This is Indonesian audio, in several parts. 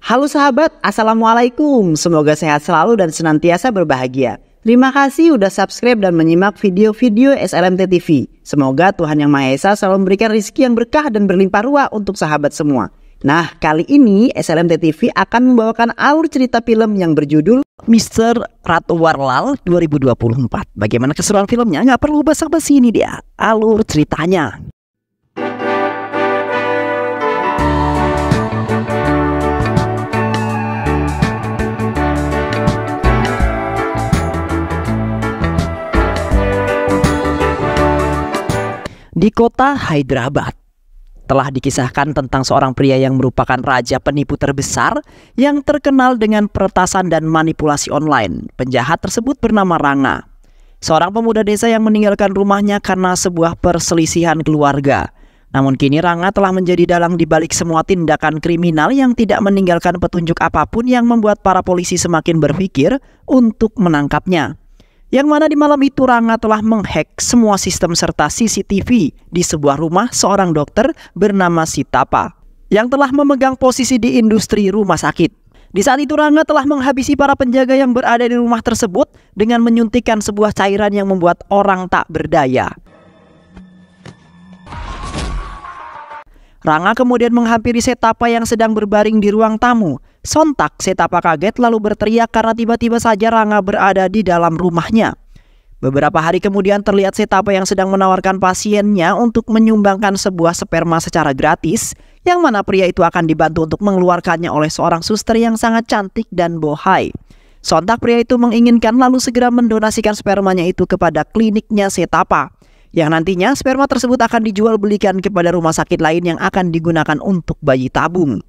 Halo sahabat, Assalamualaikum. Semoga sehat selalu dan senantiasa berbahagia. Terima kasih udah subscribe dan menyimak video-video SLMT TV. Semoga Tuhan Yang Maha Esa selalu memberikan rezeki yang berkah dan berlimpah ruah untuk sahabat semua. Nah, kali ini SLMT TV akan membawakan alur cerita film yang berjudul Mr. Ratu Warlal 2024. Bagaimana keseruan filmnya? Nggak perlu basa-basi, ini dia alur ceritanya. Di kota Hyderabad, telah dikisahkan tentang seorang pria yang merupakan raja penipu terbesar yang terkenal dengan peretasan dan manipulasi online. Penjahat tersebut bernama Ranga, seorang pemuda desa yang meninggalkan rumahnya karena sebuah perselisihan keluarga. Namun kini Ranga telah menjadi dalang di balik semua tindakan kriminal yang tidak meninggalkan petunjuk apapun yang membuat para polisi semakin berpikir untuk menangkapnya. Yang mana di malam itu Ranga telah menghack semua sistem serta CCTV di sebuah rumah seorang dokter bernama Sitapa yang telah memegang posisi di industri rumah sakit. Di saat itu Ranga telah menghabisi para penjaga yang berada di rumah tersebut dengan menyuntikkan sebuah cairan yang membuat orang tak berdaya. Ranga kemudian menghampiri Setapa yang sedang berbaring di ruang tamu. Sontak Setapa kaget lalu berteriak karena tiba-tiba saja Ranga berada di dalam rumahnya. Beberapa hari kemudian terlihat Setapa yang sedang menawarkan pasiennya untuk menyumbangkan sebuah sperma secara gratis, yang mana pria itu akan dibantu untuk mengeluarkannya oleh seorang suster yang sangat cantik dan bohai. Sontak pria itu menginginkan lalu segera mendonasikan spermanya itu kepada kliniknya Setapa, yang nantinya sperma tersebut akan dijual belikan kepada rumah sakit lain yang akan digunakan untuk bayi tabung.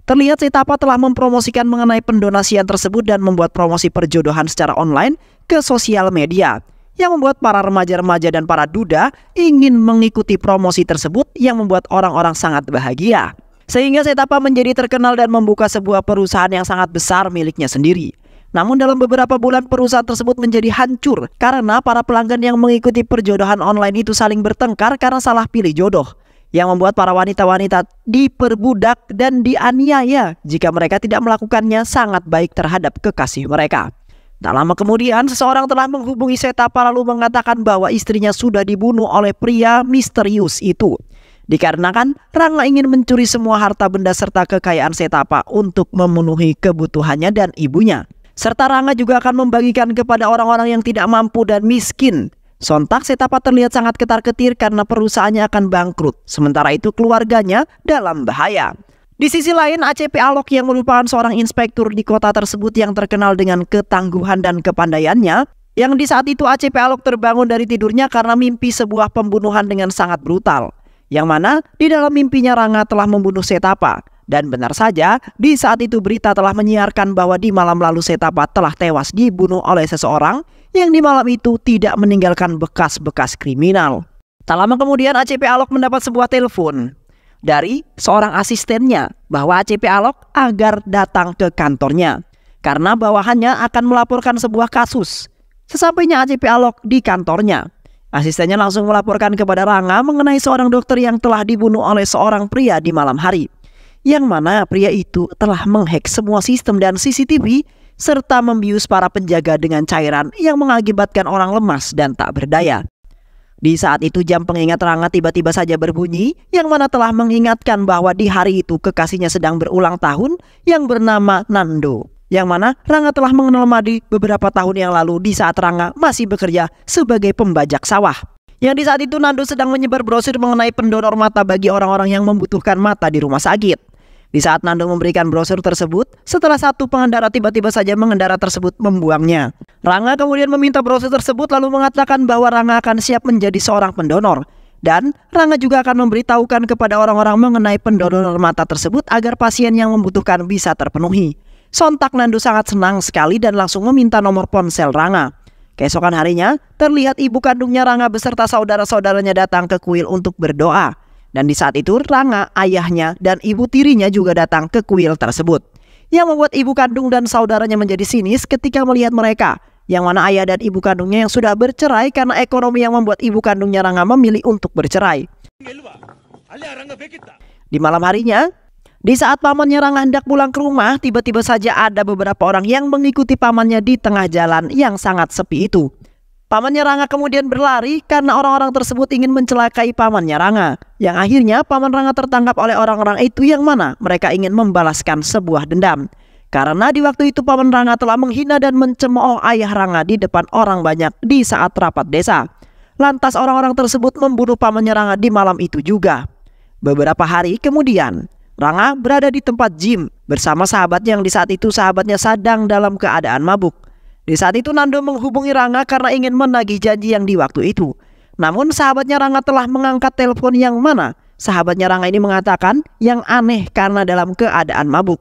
Terlihat Setapa telah mempromosikan mengenai pendonasian tersebut dan membuat promosi perjodohan secara online ke sosial media, yang membuat para remaja-remaja dan para duda ingin mengikuti promosi tersebut yang membuat orang-orang sangat bahagia. Sehingga Setapa menjadi terkenal dan membuka sebuah perusahaan yang sangat besar miliknya sendiri. Namun dalam beberapa bulan perusahaan tersebut menjadi hancur karena para pelanggan yang mengikuti perjodohan online itu saling bertengkar karena salah pilih jodoh, yang membuat para wanita-wanita diperbudak dan dianiaya jika mereka tidak melakukannya sangat baik terhadap kekasih mereka. Tak lama kemudian seseorang telah menghubungi Setapa lalu mengatakan bahwa istrinya sudah dibunuh oleh pria misterius itu. Dikarenakan Ranga ingin mencuri semua harta benda serta kekayaan Setapa untuk memenuhi kebutuhannya dan ibunya. Serta Ranga juga akan membagikan kepada orang-orang yang tidak mampu dan miskin. Sontak Setapa terlihat sangat ketar-ketir karena perusahaannya akan bangkrut. Sementara itu keluarganya dalam bahaya. Di sisi lain ACP Alok yang merupakan seorang inspektur di kota tersebut yang terkenal dengan ketangguhan dan kepandaiannya. Yang di saat itu ACP Alok terbangun dari tidurnya karena mimpi sebuah pembunuhan dengan sangat brutal. Yang mana di dalam mimpinya Ranga telah membunuh Setapa. Dan benar saja, di saat itu berita telah menyiarkan bahwa di malam lalu Setapa telah tewas dibunuh oleh seseorang yang di malam itu tidak meninggalkan bekas-bekas kriminal. Tak lama kemudian ACP Alok mendapat sebuah telepon dari seorang asistennya bahwa ACP Alok agar datang ke kantornya karena bawahannya akan melaporkan sebuah kasus. Sesampainya ACP Alok di kantornya, asistennya langsung melaporkan kepada Ranga mengenai seorang dokter yang telah dibunuh oleh seorang pria di malam hari. Yang mana pria itu telah menghack semua sistem dan CCTV serta membius para penjaga dengan cairan yang mengakibatkan orang lemas dan tak berdaya. Di saat itu jam pengingat Ranga tiba-tiba saja berbunyi, yang mana telah mengingatkan bahwa di hari itu kekasihnya sedang berulang tahun yang bernama Nando. Yang mana Ranga telah mengenal Madi beberapa tahun yang lalu di saat Ranga masih bekerja sebagai pembajak sawah. Yang di saat itu Nando sedang menyebar brosur mengenai pendonor mata bagi orang-orang yang membutuhkan mata di rumah sakit. Di saat Nando memberikan brosur tersebut, setelah satu pengendara tiba-tiba saja pengendara tersebut membuangnya. Ranga kemudian meminta brosur tersebut lalu mengatakan bahwa Ranga akan siap menjadi seorang pendonor. Dan Ranga juga akan memberitahukan kepada orang-orang mengenai pendonor mata tersebut agar pasien yang membutuhkan bisa terpenuhi. Sontak Nando sangat senang sekali dan langsung meminta nomor ponsel Ranga. Keesokan harinya, terlihat ibu kandungnya Ranga beserta saudara-saudaranya datang ke kuil untuk berdoa. Dan di saat itu Ranga, ayahnya, dan ibu tirinya juga datang ke kuil tersebut. Yang membuat ibu kandung dan saudaranya menjadi sinis ketika melihat mereka. Yang mana ayah dan ibu kandungnya yang sudah bercerai karena ekonomi yang membuat ibu kandungnya Ranga memilih untuk bercerai. Di malam harinya, Di saat pamannya Rangga hendak pulang ke rumah, tiba-tiba saja ada beberapa orang yang mengikuti pamannya di tengah jalan yang sangat sepi itu. Pamannya Rangga kemudian berlari karena orang-orang tersebut ingin mencelakai pamannya Rangga. Yang akhirnya paman Rangga tertangkap oleh orang-orang itu yang mana mereka ingin membalaskan sebuah dendam. Karena di waktu itu paman Rangga telah menghina dan mencemooh ayah Rangga di depan orang banyak di saat rapat desa. Lantas orang-orang tersebut membunuh pamannya Rangga di malam itu juga. Beberapa hari kemudian, Rangga berada di tempat gym bersama sahabatnya yang di saat itu sahabatnya sedang dalam keadaan mabuk. Di saat itu Nando menghubungi Rangga karena ingin menagih janji yang di waktu itu. Namun sahabatnya Rangga telah mengangkat telepon yang mana sahabatnya Rangga ini mengatakan yang aneh karena dalam keadaan mabuk.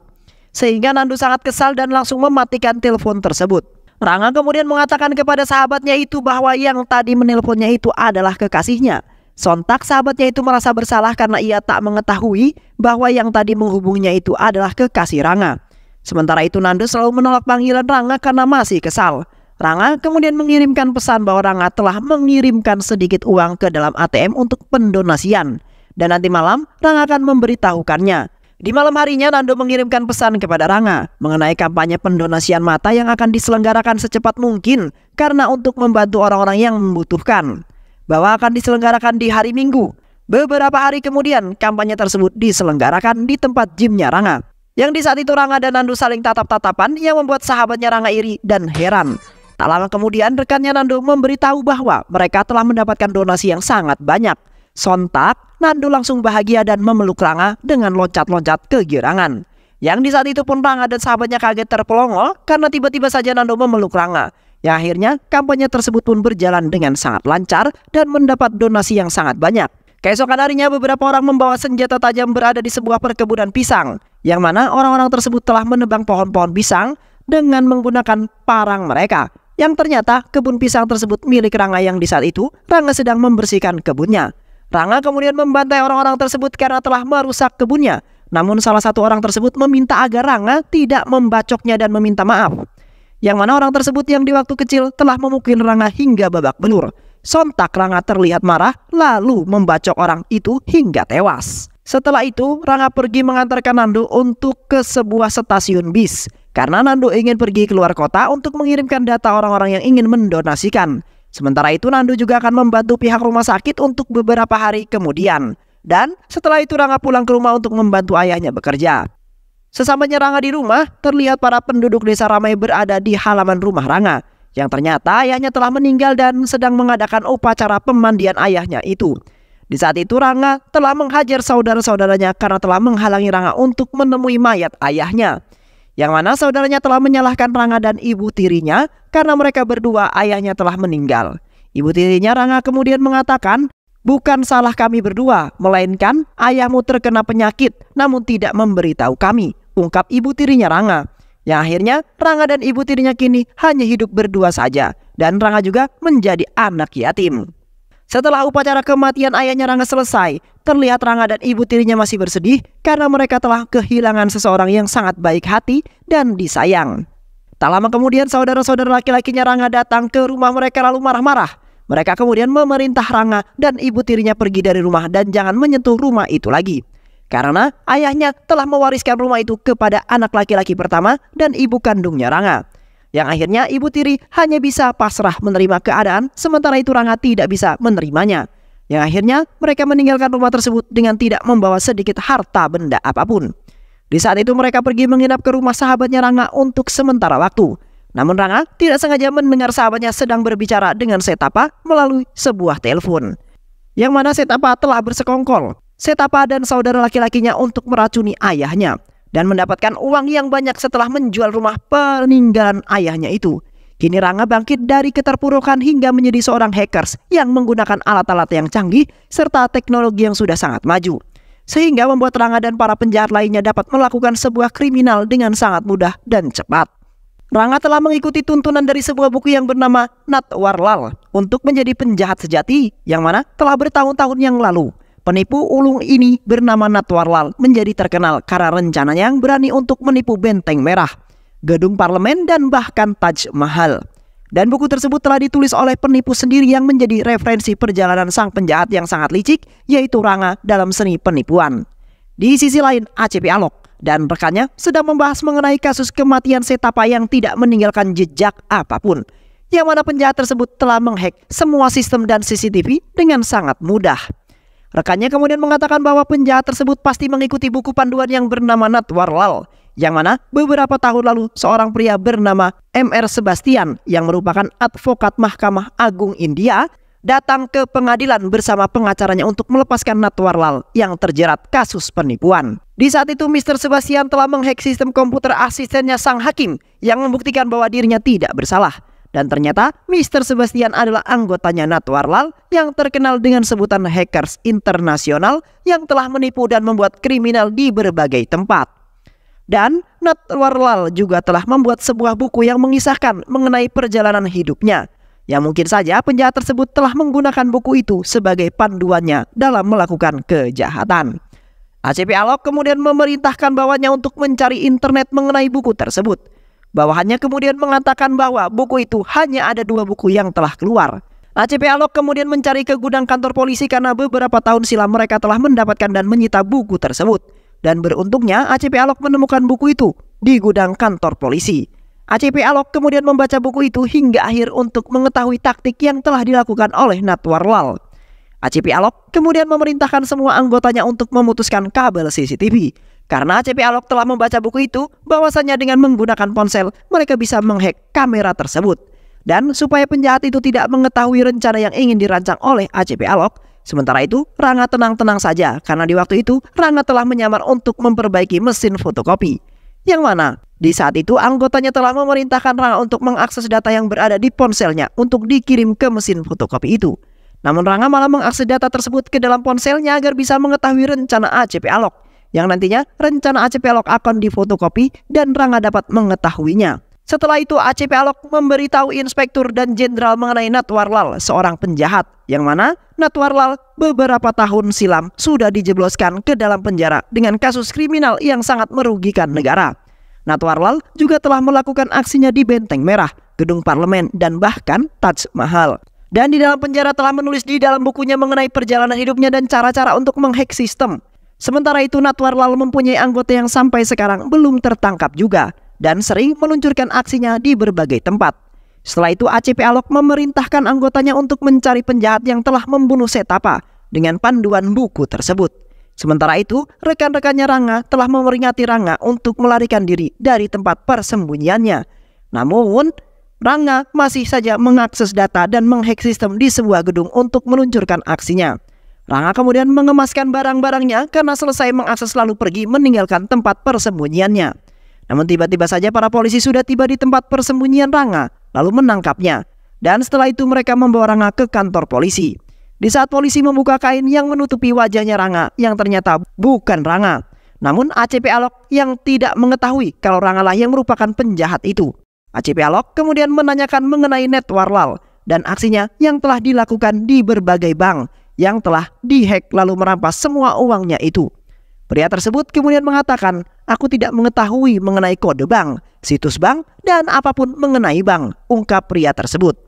Sehingga Nando sangat kesal dan langsung mematikan telepon tersebut. Rangga kemudian mengatakan kepada sahabatnya itu bahwa yang tadi menelponnya itu adalah kekasihnya. Sontak sahabatnya itu merasa bersalah karena ia tak mengetahui bahwa yang tadi menghubunginya itu adalah kekasih Rangga. Sementara itu Nando selalu menolak panggilan Rangga karena masih kesal. Rangga kemudian mengirimkan pesan bahwa Rangga telah mengirimkan sedikit uang ke dalam ATM untuk pendonasian. Dan nanti malam Rangga akan memberitahukannya. Di malam harinya Nando mengirimkan pesan kepada Rangga mengenai kampanye pendonasian mata yang akan diselenggarakan secepat mungkin karena untuk membantu orang-orang yang membutuhkan. Bahwa akan diselenggarakan di hari Minggu. Beberapa hari kemudian kampanye tersebut diselenggarakan di tempat gymnya Rangga. Yang di saat itu Rangga dan Nando saling tatap-tatapan yang membuat sahabatnya Rangga iri dan heran. Tak lama kemudian rekannya Nando memberitahu bahwa mereka telah mendapatkan donasi yang sangat banyak. Sontak Nando langsung bahagia dan memeluk Rangga dengan loncat-loncat kegirangan. Yang di saat itu pun Rangga dan sahabatnya kaget terpelongo karena tiba-tiba saja Nando memeluk Rangga. Yang akhirnya kampanye tersebut pun berjalan dengan sangat lancar dan mendapat donasi yang sangat banyak. Keesokan harinya beberapa orang membawa senjata tajam berada di sebuah perkebunan pisang, yang mana orang-orang tersebut telah menebang pohon-pohon pisang dengan menggunakan parang mereka. Yang ternyata kebun pisang tersebut milik Rangga yang di saat itu Rangga sedang membersihkan kebunnya. Rangga kemudian membantai orang-orang tersebut karena telah merusak kebunnya. Namun salah satu orang tersebut meminta agar Rangga tidak membacoknya dan meminta maaf. Yang mana orang tersebut yang di waktu kecil telah memukul Rangga hingga babak belur. Sontak Rangga terlihat marah lalu membacok orang itu hingga tewas. Setelah itu Rangga pergi mengantarkan Nando untuk ke sebuah stasiun bis. Karena Nando ingin pergi keluar kota untuk mengirimkan data orang-orang yang ingin mendonasikan. Sementara itu Nando juga akan membantu pihak rumah sakit untuk beberapa hari kemudian. Dan setelah itu Rangga pulang ke rumah untuk membantu ayahnya bekerja. Sesampainya Rangga di rumah, terlihat para penduduk desa ramai berada di halaman rumah Rangga. Yang ternyata ayahnya telah meninggal dan sedang mengadakan upacara pemandian ayahnya itu. Di saat itu Rangga telah menghajar saudara-saudaranya karena telah menghalangi Rangga untuk menemui mayat ayahnya. Yang mana saudaranya telah menyalahkan Rangga dan ibu tirinya karena mereka berdua ayahnya telah meninggal. Ibu tirinya Rangga kemudian mengatakan, "Bukan salah kami berdua, melainkan ayahmu terkena penyakit namun tidak memberitahu kami," ungkap ibu tirinya Rangga. Yang akhirnya Rangga dan ibu tirinya kini hanya hidup berdua saja dan Rangga juga menjadi anak yatim. Setelah upacara kematian ayahnya Rangga selesai, terlihat Rangga dan ibu tirinya masih bersedih karena mereka telah kehilangan seseorang yang sangat baik hati dan disayang. Tak lama kemudian saudara-saudara laki-lakinya Rangga datang ke rumah mereka lalu marah-marah. Mereka kemudian memerintah Rangga dan ibu tirinya pergi dari rumah dan jangan menyentuh rumah itu lagi. Karena ayahnya telah mewariskan rumah itu kepada anak laki-laki pertama dan ibu kandungnya Rangga. Yang akhirnya ibu tiri hanya bisa pasrah menerima keadaan, sementara itu Rangga tidak bisa menerimanya. Yang akhirnya mereka meninggalkan rumah tersebut dengan tidak membawa sedikit harta benda apapun. Di saat itu mereka pergi menginap ke rumah sahabatnya Rangga untuk sementara waktu. Namun Rangga tidak sengaja mendengar sahabatnya sedang berbicara dengan Setapa melalui sebuah telepon. Yang mana Setapa telah bersekongkol Setapa dan saudara laki-lakinya untuk meracuni ayahnya dan mendapatkan uang yang banyak setelah menjual rumah peninggalan ayahnya itu. Kini Rangga bangkit dari keterpurukan hingga menjadi seorang hackers yang menggunakan alat-alat yang canggih serta teknologi yang sudah sangat maju. Sehingga membuat Rangga dan para penjahat lainnya dapat melakukan sebuah kriminal dengan sangat mudah dan cepat. Rangga telah mengikuti tuntunan dari sebuah buku yang bernama Natwarlal untuk menjadi penjahat sejati yang mana telah bertahun-tahun yang lalu. Penipu ulung ini bernama Natwarlal menjadi terkenal karena rencananya yang berani untuk menipu Benteng Merah, gedung parlemen dan bahkan Taj Mahal. Dan buku tersebut telah ditulis oleh penipu sendiri yang menjadi referensi perjalanan sang penjahat yang sangat licik, yaitu Rangga dalam seni penipuan. Di sisi lain, ACP Alok dan rekannya sedang membahas mengenai kasus kematian Setapa yang tidak meninggalkan jejak apapun, yang mana penjahat tersebut telah menghack semua sistem dan CCTV dengan sangat mudah. Rekannya kemudian mengatakan bahwa penjahat tersebut pasti mengikuti buku panduan yang bernama Natwarlal, yang mana beberapa tahun lalu seorang pria bernama M.R. Sebastian yang merupakan advokat Mahkamah Agung India datang ke pengadilan bersama pengacaranya untuk melepaskan Natwarlal yang terjerat kasus penipuan. Di saat itu Mr. Sebastian telah menghack sistem komputer asistennya sang hakim yang membuktikan bahwa dirinya tidak bersalah. Dan ternyata Mr. Sebastian adalah anggotanya Natwarlal yang terkenal dengan sebutan hackers internasional yang telah menipu dan membuat kriminal di berbagai tempat. Dan Natwarlal juga telah membuat sebuah buku yang mengisahkan mengenai perjalanan hidupnya, yang mungkin saja penjahat tersebut telah menggunakan buku itu sebagai panduannya dalam melakukan kejahatan. ACP Alok kemudian memerintahkan bawahannya untuk mencari internet mengenai buku tersebut. Bawahannya kemudian mengatakan bahwa buku itu hanya ada 2 buku yang telah keluar. ACP Alok kemudian mencari ke gudang kantor polisi karena beberapa tahun silam mereka telah mendapatkan dan menyita buku tersebut. Dan beruntungnya ACP Alok menemukan buku itu di gudang kantor polisi. ACP Alok kemudian membaca buku itu hingga akhir untuk mengetahui taktik yang telah dilakukan oleh Natwarlal. ACP Alok kemudian memerintahkan semua anggotanya untuk memutuskan kabel CCTV. Karena ACP Alok telah membaca buku itu, bahwasanya dengan menggunakan ponsel mereka bisa menghack kamera tersebut. Dan supaya penjahat itu tidak mengetahui rencana yang ingin dirancang oleh ACP Alok, sementara itu Rangga tenang-tenang saja karena di waktu itu Rangga telah menyamar untuk memperbaiki mesin fotokopi. Yang mana di saat itu anggotanya telah memerintahkan Rangga untuk mengakses data yang berada di ponselnya untuk dikirim ke mesin fotokopi itu. Namun Rangga malah mengakses data tersebut ke dalam ponselnya agar bisa mengetahui rencana ACP Alok, yang nantinya rencana ACP Alok akan difotokopi dan Rangga dapat mengetahuinya. Setelah itu ACP Alok memberitahu inspektur dan jenderal mengenai Natwarlal, seorang penjahat, yang mana Natwarlal beberapa tahun silam sudah dijebloskan ke dalam penjara dengan kasus kriminal yang sangat merugikan negara. Natwarlal juga telah melakukan aksinya di Benteng Merah, Gedung Parlemen, dan bahkan Taj Mahal. Dan di dalam penjara telah menulis di dalam bukunya mengenai perjalanan hidupnya dan cara-cara untuk menghack sistem. Sementara itu Natwarlal mempunyai anggota yang sampai sekarang belum tertangkap juga dan sering meluncurkan aksinya di berbagai tempat. Setelah itu ACP Alok memerintahkan anggotanya untuk mencari penjahat yang telah membunuh Setapa dengan panduan buku tersebut. Sementara itu rekan-rekannya Rangga telah memperingati Rangga untuk melarikan diri dari tempat persembunyiannya. Namun Rangga masih saja mengakses data dan menghack sistem di sebuah gedung untuk meluncurkan aksinya. Rangga kemudian mengemaskan barang-barangnya karena selesai mengakses lalu pergi meninggalkan tempat persembunyiannya. Namun tiba-tiba saja para polisi sudah tiba di tempat persembunyian Rangga lalu menangkapnya. Dan setelah itu mereka membawa Rangga ke kantor polisi. Di saat polisi membuka kain yang menutupi wajahnya Rangga yang ternyata bukan Rangga, namun ACP Alok yang tidak mengetahui kalau Rangga lah yang merupakan penjahat itu. ACP Alok kemudian menanyakan mengenai Natwarlal dan aksinya yang telah dilakukan di berbagai bank yang telah dihack lalu merampas semua uangnya itu. Pria tersebut kemudian mengatakan, "Aku tidak mengetahui mengenai kode bank, situs bank, dan apapun mengenai bank," ungkap pria tersebut.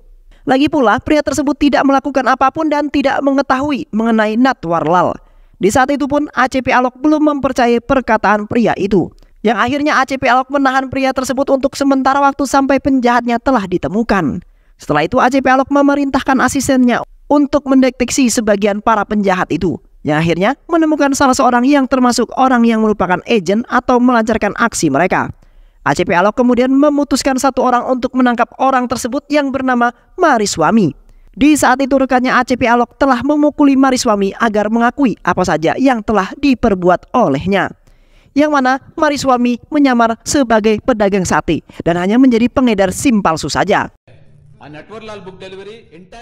Lagi pula, pria tersebut tidak melakukan apapun dan tidak mengetahui mengenai Natwarlal. Di saat itu pun ACP Alok belum mempercayai perkataan pria itu. Yang akhirnya ACP Alok menahan pria tersebut untuk sementara waktu sampai penjahatnya telah ditemukan. Setelah itu ACP Alok memerintahkan asistennya untuk mendeteksi sebagian para penjahat itu, yang akhirnya menemukan salah seorang yang termasuk orang yang merupakan agen atau melancarkan aksi mereka. ACP Alok kemudian memutuskan satu orang untuk menangkap orang tersebut yang bernama Mariswami. Di saat itu rekannya ACP Alok telah memukuli Mariswami agar mengakui apa saja yang telah diperbuat olehnya. Yang mana Mariswami menyamar sebagai pedagang sate dan hanya menjadi pengedar SIM palsu saja.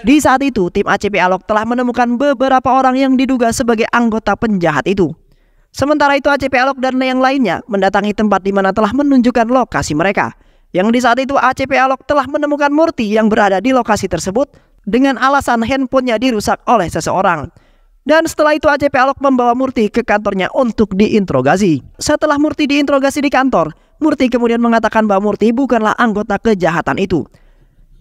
Di saat itu, tim ACP Alok telah menemukan beberapa orang yang diduga sebagai anggota penjahat itu. Sementara itu ACP Alok dan yang lainnya mendatangi tempat di mana telah menunjukkan lokasi mereka. Yang di saat itu ACP Alok telah menemukan Murti yang berada di lokasi tersebut dengan alasan handphonenya dirusak oleh seseorang. Dan setelah itu ACP Alok membawa Murti ke kantornya untuk diinterogasi. Setelah Murti diinterogasi di kantor, Murti kemudian mengatakan bahwa Murti bukanlah anggota kejahatan itu.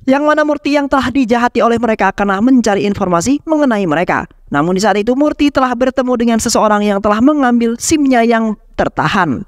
Yang mana Murti yang telah dijahati oleh mereka karena mencari informasi mengenai mereka. Namun di saat itu Murti telah bertemu dengan seseorang yang telah mengambil SIM-nya yang tertahan.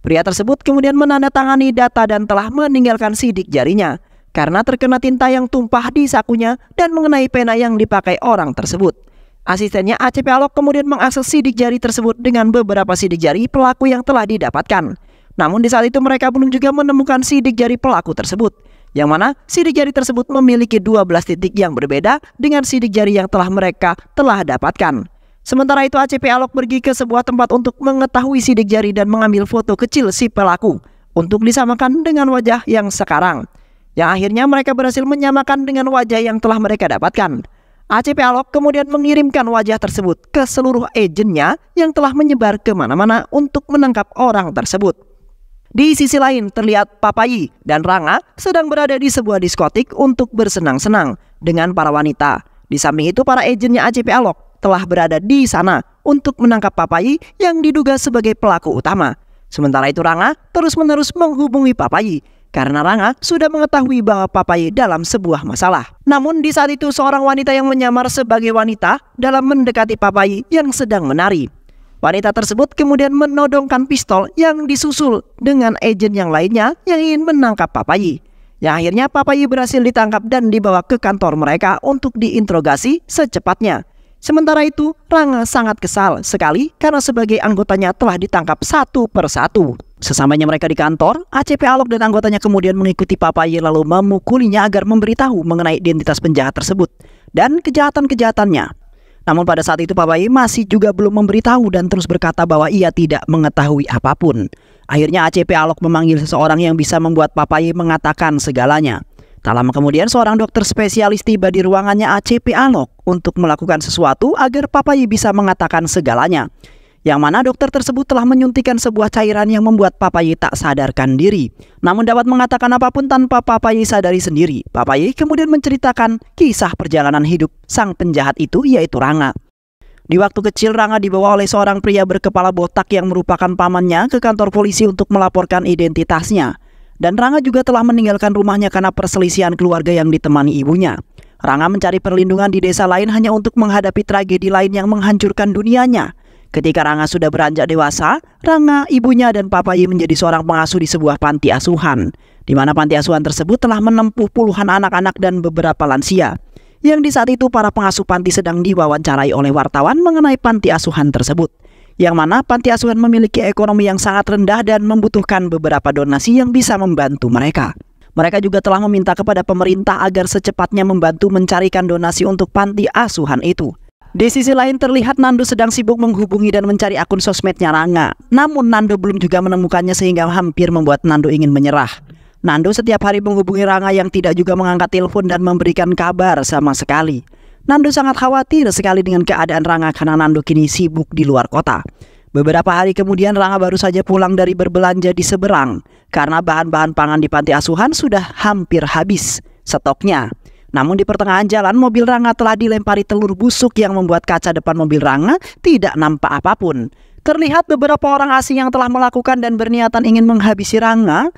Pria tersebut kemudian menandatangani data dan telah meninggalkan sidik jarinya karena terkena tinta yang tumpah di sakunya dan mengenai pena yang dipakai orang tersebut. Asistennya ACP Alok kemudian mengakses sidik jari tersebut dengan beberapa sidik jari pelaku yang telah didapatkan. Namun di saat itu mereka belum juga menemukan sidik jari pelaku tersebut, yang mana sidik jari tersebut memiliki 12 titik yang berbeda dengan sidik jari yang mereka telah dapatkan. Sementara itu ACP Alok pergi ke sebuah tempat untuk mengetahui sidik jari dan mengambil foto kecil si pelaku untuk disamakan dengan wajah yang sekarang. Yang akhirnya mereka berhasil menyamakan dengan wajah yang telah mereka dapatkan. ACP Alok kemudian mengirimkan wajah tersebut ke seluruh agennya yang telah menyebar kemana-mana untuk menangkap orang tersebut. Di sisi lain terlihat Papayi dan Ranga sedang berada di sebuah diskotik untuk bersenang-senang dengan para wanita. Di samping itu para agennya ACP Alok telah berada di sana untuk menangkap Papayi yang diduga sebagai pelaku utama. Sementara itu Ranga terus-menerus menghubungi Papayi karena Ranga sudah mengetahui bahwa Papayi dalam sebuah masalah. Namun di saat itu seorang wanita yang menyamar sebagai wanita dalam mendekati Papayi yang sedang menari. Wanita tersebut kemudian menodongkan pistol yang disusul dengan agen yang lainnya yang ingin menangkap Papayi. Yang akhirnya Papayi berhasil ditangkap dan dibawa ke kantor mereka untuk diinterogasi secepatnya. Sementara itu Ranga sangat kesal sekali karena sebagai anggotanya telah ditangkap satu persatu. Sesampainya mereka di kantor, ACP Alok dan anggotanya kemudian mengikuti Papayi lalu memukulinya agar memberitahu mengenai identitas penjahat tersebut dan kejahatan-kejahatannya. Namun pada saat itu Papayi masih juga belum memberitahu dan terus berkata bahwa ia tidak mengetahui apapun. Akhirnya ACP Alok memanggil seseorang yang bisa membuat Papayi mengatakan segalanya. Tak lama kemudian seorang dokter spesialis tiba di ruangannya ACP Alok untuk melakukan sesuatu agar Papayi bisa mengatakan segalanya. Yang mana dokter tersebut telah menyuntikkan sebuah cairan yang membuat Papayi tak sadarkan diri. Namun dapat mengatakan apapun tanpa Papayi sadari sendiri. Papayi kemudian menceritakan kisah perjalanan hidup sang penjahat itu, yaitu Ranga. Di waktu kecil Ranga dibawa oleh seorang pria berkepala botak yang merupakan pamannya ke kantor polisi untuk melaporkan identitasnya. Dan Ranga juga telah meninggalkan rumahnya karena perselisihan keluarga yang ditemani ibunya. Ranga mencari perlindungan di desa lain hanya untuk menghadapi tragedi lain yang menghancurkan dunianya. Ketika Ranga sudah beranjak dewasa, Ranga, ibunya, dan Papayi menjadi seorang pengasuh di sebuah panti asuhan, di mana panti asuhan tersebut telah menempuh puluhan anak-anak dan beberapa lansia. Yang di saat itu para pengasuh panti sedang diwawancarai oleh wartawan mengenai panti asuhan tersebut, yang mana panti asuhan memiliki ekonomi yang sangat rendah dan membutuhkan beberapa donasi yang bisa membantu mereka. Mereka juga telah meminta kepada pemerintah agar secepatnya membantu mencarikan donasi untuk panti asuhan itu. Di sisi lain terlihat Nando sedang sibuk menghubungi dan mencari akun sosmednya Ranga. Namun Nando belum juga menemukannya sehingga hampir membuat Nando ingin menyerah. Nando setiap hari menghubungi Ranga yang tidak juga mengangkat telepon dan memberikan kabar sama sekali. Nando sangat khawatir sekali dengan keadaan Ranga karena Nando kini sibuk di luar kota. Beberapa hari kemudian Ranga baru saja pulang dari berbelanja di seberang karena bahan-bahan pangan di panti asuhan sudah hampir habis stoknya. Namun di pertengahan jalan mobil Ranga telah dilempari telur busuk yang membuat kaca depan mobil Ranga tidak nampak apapun. Terlihat beberapa orang asing yang telah melakukan dan berniatan ingin menghabisi Ranga.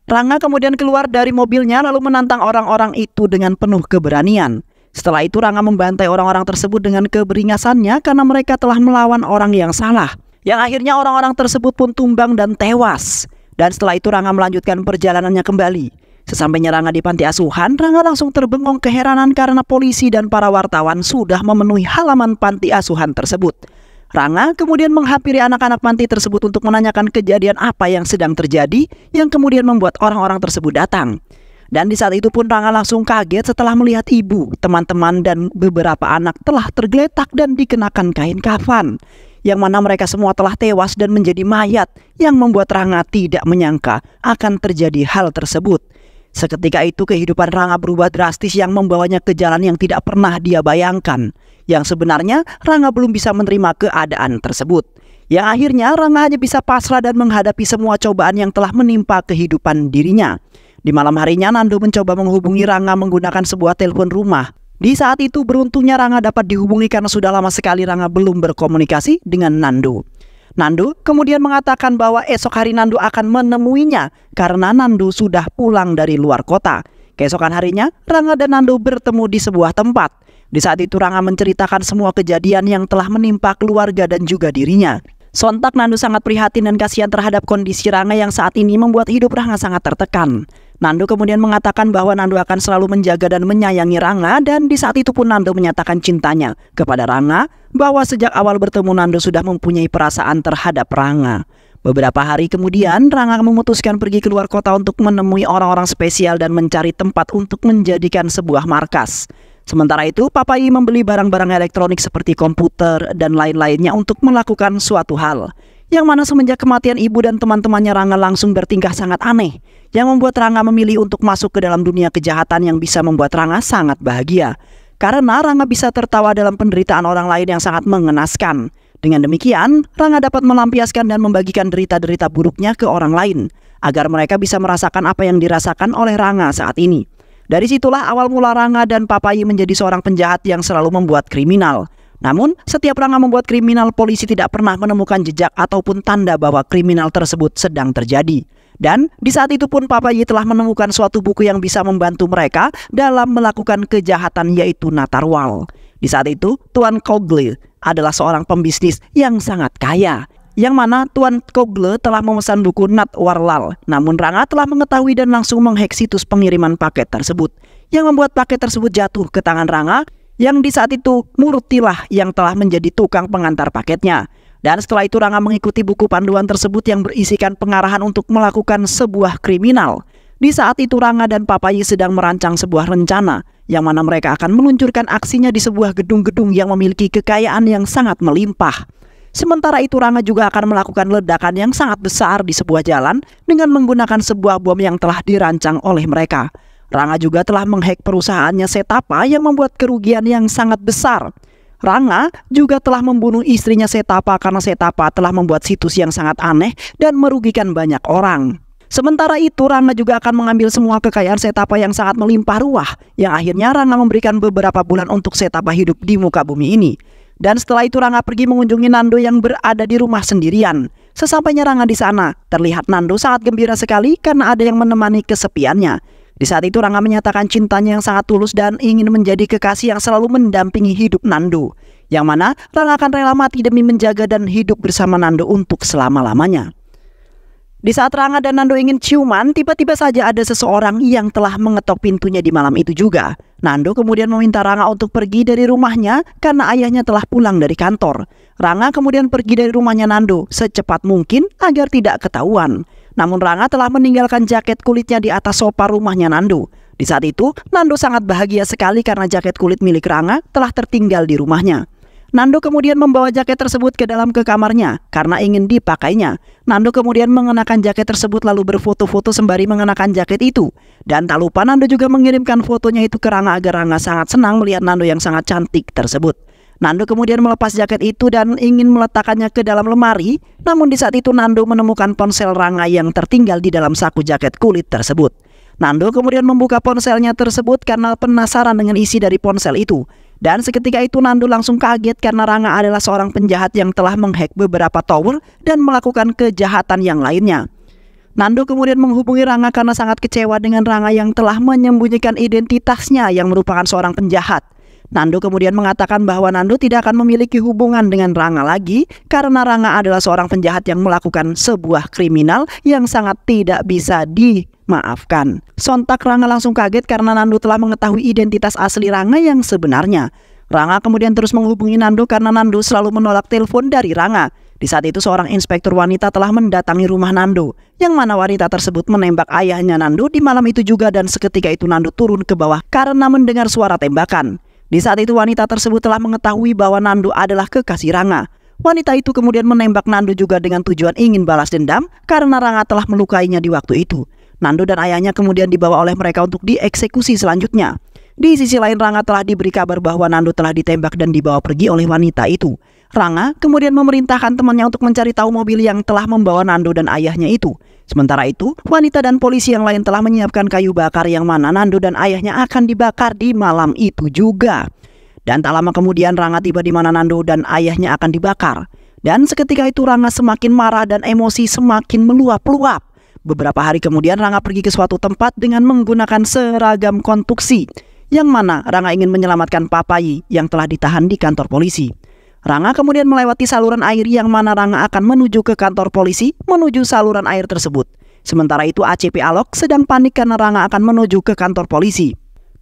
Ranga kemudian keluar dari mobilnya lalu menantang orang-orang itu dengan penuh keberanian. Setelah itu Ranga membantai orang-orang tersebut dengan keberingasannya karena mereka telah melawan orang yang salah. Yang akhirnya orang-orang tersebut pun tumbang dan tewas. Dan setelah itu Ranga melanjutkan perjalanannya kembali. Sesampainya Ranga di panti asuhan, Ranga langsung terbengong keheranan karena polisi dan para wartawan sudah memenuhi halaman panti asuhan tersebut. Ranga kemudian menghampiri anak-anak panti tersebut untuk menanyakan kejadian apa yang sedang terjadi yang kemudian membuat orang-orang tersebut datang. Dan di saat itu pun Ranga langsung kaget setelah melihat ibu, teman-teman, dan beberapa anak telah tergeletak dan dikenakan kain kafan. Yang mana mereka semua telah tewas dan menjadi mayat yang membuat Ranga tidak menyangka akan terjadi hal tersebut. Seketika itu kehidupan Ranga berubah drastis yang membawanya ke jalan yang tidak pernah dia bayangkan. Yang sebenarnya Ranga belum bisa menerima keadaan tersebut. Yang akhirnya Ranga hanya bisa pasrah dan menghadapi semua cobaan yang telah menimpa kehidupan dirinya. Di malam harinya Nando mencoba menghubungi Ranga menggunakan sebuah telepon rumah. Di saat itu beruntungnya Ranga dapat dihubungi karena sudah lama sekali Ranga belum berkomunikasi dengan Nando. Nando kemudian mengatakan bahwa esok hari Nando akan menemuinya karena Nando sudah pulang dari luar kota. Keesokan harinya Ranga dan Nando bertemu di sebuah tempat Di saat itu Rangga menceritakan semua kejadian yang telah menimpa keluarga dan juga dirinya. Sontak Nando sangat prihatin dan kasihan terhadap kondisi Rangga yang saat ini membuat hidup Rangga sangat tertekan. Nando kemudian mengatakan bahwa Nando akan selalu menjaga dan menyayangi Rangga, dan di saat itu pun Nando menyatakan cintanya kepada Rangga, bahwa sejak awal bertemu Nando sudah mempunyai perasaan terhadap Rangga. Beberapa hari kemudian Rangga memutuskan pergi keluar kota untuk menemui orang-orang spesial dan mencari tempat untuk menjadikan sebuah markas. Sementara itu, Papayhi membeli barang-barang elektronik seperti komputer dan lain-lainnya untuk melakukan suatu hal. Yang mana semenjak kematian ibu dan teman-temannya Rangga langsung bertingkah sangat aneh. Yang membuat Rangga memilih untuk masuk ke dalam dunia kejahatan yang bisa membuat Rangga sangat bahagia. Karena Rangga bisa tertawa dalam penderitaan orang lain yang sangat mengenaskan. Dengan demikian, Rangga dapat melampiaskan dan membagikan derita-derita buruknya ke orang lain. Agar mereka bisa merasakan apa yang dirasakan oleh Rangga saat ini. Dari situlah awal mula Rangga dan Papayhi menjadi seorang penjahat yang selalu membuat kriminal. Namun, setiap Rangga membuat kriminal, polisi tidak pernah menemukan jejak ataupun tanda bahwa kriminal tersebut sedang terjadi. Dan di saat itu pun Papayhi telah menemukan suatu buku yang bisa membantu mereka dalam melakukan kejahatan, yaitu Natarwal. Di saat itu, Tuan Kogle adalah seorang pembisnis yang sangat kaya. Yang mana Tuan Kogle telah memesan buku Natwarlal. Namun Rangga telah mengetahui dan langsung menghack situs pengiriman paket tersebut, yang membuat paket tersebut jatuh ke tangan Rangga, yang di saat itu Murtilah yang telah menjadi tukang pengantar paketnya. Dan setelah itu Rangga mengikuti buku panduan tersebut yang berisikan pengarahan untuk melakukan sebuah kriminal. Di saat itu Rangga dan Papayhi sedang merancang sebuah rencana, yang mana mereka akan meluncurkan aksinya di sebuah gedung-gedung yang memiliki kekayaan yang sangat melimpah. Sementara itu Rangga juga akan melakukan ledakan yang sangat besar di sebuah jalan dengan menggunakan sebuah bom yang telah dirancang oleh mereka. Rangga juga telah menghack perusahaannya Setapa yang membuat kerugian yang sangat besar. Rangga juga telah membunuh istrinya Setapa karena Setapa telah membuat situs yang sangat aneh dan merugikan banyak orang. Sementara itu Rangga juga akan mengambil semua kekayaan Setapa yang sangat melimpah ruah, yang akhirnya Rangga memberikan beberapa bulan untuk Setapa hidup di muka bumi ini. Dan setelah itu Rangga pergi mengunjungi Nando yang berada di rumah sendirian. Sesampainya Rangga di sana, terlihat Nando sangat gembira sekali karena ada yang menemani kesepiannya. Di saat itu Rangga menyatakan cintanya yang sangat tulus dan ingin menjadi kekasih yang selalu mendampingi hidup Nando. Yang mana Rangga akan rela mati demi menjaga dan hidup bersama Nando untuk selama-lamanya. Di saat Rangga dan Nando ingin ciuman, tiba-tiba saja ada seseorang yang telah mengetok pintunya di malam itu juga. Nando kemudian meminta Rangga untuk pergi dari rumahnya karena ayahnya telah pulang dari kantor. Rangga kemudian pergi dari rumahnya Nando secepat mungkin agar tidak ketahuan. Namun Rangga telah meninggalkan jaket kulitnya di atas sofa rumahnya Nando. Di saat itu, Nando sangat bahagia sekali karena jaket kulit milik Rangga telah tertinggal di rumahnya. Nando kemudian membawa jaket tersebut ke dalam kamarnya karena ingin dipakainya. Nando kemudian mengenakan jaket tersebut lalu berfoto-foto sembari mengenakan jaket itu. Dan tak lupa Nando juga mengirimkan fotonya itu ke Rangga agar Rangga sangat senang melihat Nando yang sangat cantik tersebut. Nando kemudian melepas jaket itu dan ingin meletakkannya ke dalam lemari. Namun di saat itu Nando menemukan ponsel Rangga yang tertinggal di dalam saku jaket kulit tersebut. Nando kemudian membuka ponselnya tersebut karena penasaran dengan isi dari ponsel itu. Dan seketika itu Nando langsung kaget karena Rangga adalah seorang penjahat yang telah menghack beberapa tower dan melakukan kejahatan yang lainnya. Nando kemudian menghubungi Rangga karena sangat kecewa dengan Rangga yang telah menyembunyikan identitasnya yang merupakan seorang penjahat. Nando kemudian mengatakan bahwa Nando tidak akan memiliki hubungan dengan Rangga lagi karena Rangga adalah seorang penjahat yang melakukan sebuah kriminal yang sangat tidak bisa dimaafkan. Sontak Rangga langsung kaget karena Nando telah mengetahui identitas asli Rangga yang sebenarnya. Rangga kemudian terus menghubungi Nando karena Nando selalu menolak telepon dari Rangga. Di saat itu seorang inspektur wanita telah mendatangi rumah Nando, yang mana wanita tersebut menembak ayahnya Nando di malam itu juga, dan seketika itu Nando turun ke bawah karena mendengar suara tembakan. Di saat itu wanita tersebut telah mengetahui bahwa Nando adalah kekasih Rangga. Wanita itu kemudian menembak Nando juga dengan tujuan ingin balas dendam karena Rangga telah melukainya di waktu itu. Nando dan ayahnya kemudian dibawa oleh mereka untuk dieksekusi selanjutnya. Di sisi lain Rangga telah diberi kabar bahwa Nando telah ditembak dan dibawa pergi oleh wanita itu. Rangga kemudian memerintahkan temannya untuk mencari tahu mobil yang telah membawa Nando dan ayahnya itu. Sementara itu, wanita dan polisi yang lain telah menyiapkan kayu bakar yang mana Nando dan ayahnya akan dibakar di malam itu juga. Dan tak lama kemudian Rangga tiba di mana Nando dan ayahnya akan dibakar. Dan seketika itu Rangga semakin marah dan emosi semakin meluap-luap. Beberapa hari kemudian Rangga pergi ke suatu tempat dengan menggunakan seragam konstruksi, yang mana Rangga ingin menyelamatkan Papay yang telah ditahan di kantor polisi. Rangga kemudian melewati saluran air yang mana Rangga akan menuju ke kantor polisi menuju saluran air tersebut. Sementara itu ACP Alok sedang panik karena Rangga akan menuju ke kantor polisi.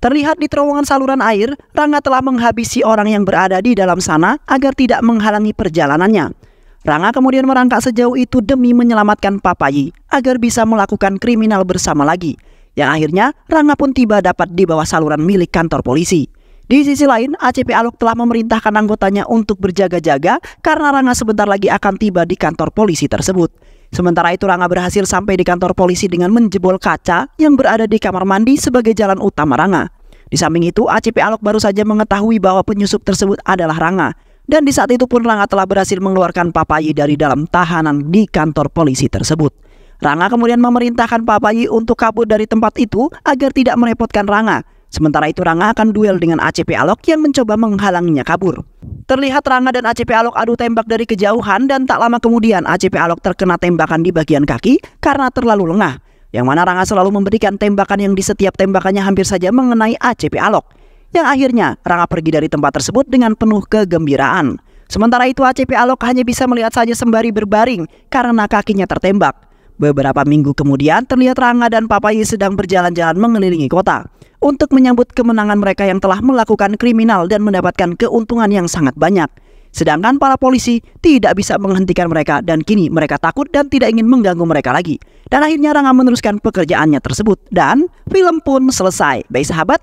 Terlihat di terowongan saluran air, Rangga telah menghabisi orang yang berada di dalam sana agar tidak menghalangi perjalanannya. Rangga kemudian merangkak sejauh itu demi menyelamatkan Papay agar bisa melakukan kriminal bersama lagi. Yang akhirnya Rangga pun tiba dapat di bawah saluran milik kantor polisi. Di sisi lain, ACP Alok telah memerintahkan anggotanya untuk berjaga-jaga karena Rangga sebentar lagi akan tiba di kantor polisi tersebut. Sementara itu Rangga berhasil sampai di kantor polisi dengan menjebol kaca yang berada di kamar mandi sebagai jalan utama Rangga. Di samping itu, ACP Alok baru saja mengetahui bahwa penyusup tersebut adalah Rangga. Dan di saat itu pun Rangga telah berhasil mengeluarkan Papay dari dalam tahanan di kantor polisi tersebut. Rangga kemudian memerintahkan Papay untuk kabur dari tempat itu agar tidak merepotkan Rangga. Sementara itu Rangga akan duel dengan ACP Alok yang mencoba menghalanginya kabur. Terlihat Rangga dan ACP Alok adu tembak dari kejauhan dan tak lama kemudian ACP Alok terkena tembakan di bagian kaki karena terlalu lengah. Yang mana Rangga selalu memberikan tembakan yang di setiap tembakannya hampir saja mengenai ACP Alok. Yang akhirnya Rangga pergi dari tempat tersebut dengan penuh kegembiraan. Sementara itu ACP Alok hanya bisa melihat saja sembari berbaring karena kakinya tertembak. Beberapa minggu kemudian terlihat Rangga dan Papay sedang berjalan-jalan mengelilingi kota untuk menyambut kemenangan mereka yang telah melakukan kriminal dan mendapatkan keuntungan yang sangat banyak. Sedangkan para polisi tidak bisa menghentikan mereka dan kini mereka takut dan tidak ingin mengganggu mereka lagi. Dan akhirnya Rangga meneruskan pekerjaannya tersebut dan film pun selesai. Baik sahabat,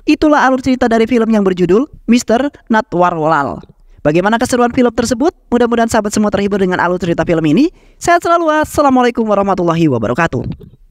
itulah alur cerita dari film yang berjudul Mr. Natwarwalal. Bagaimana keseruan film tersebut? Mudah-mudahan sahabat semua terhibur dengan alur cerita film ini. Sehat selalu. Assalamualaikum warahmatullahi wabarakatuh.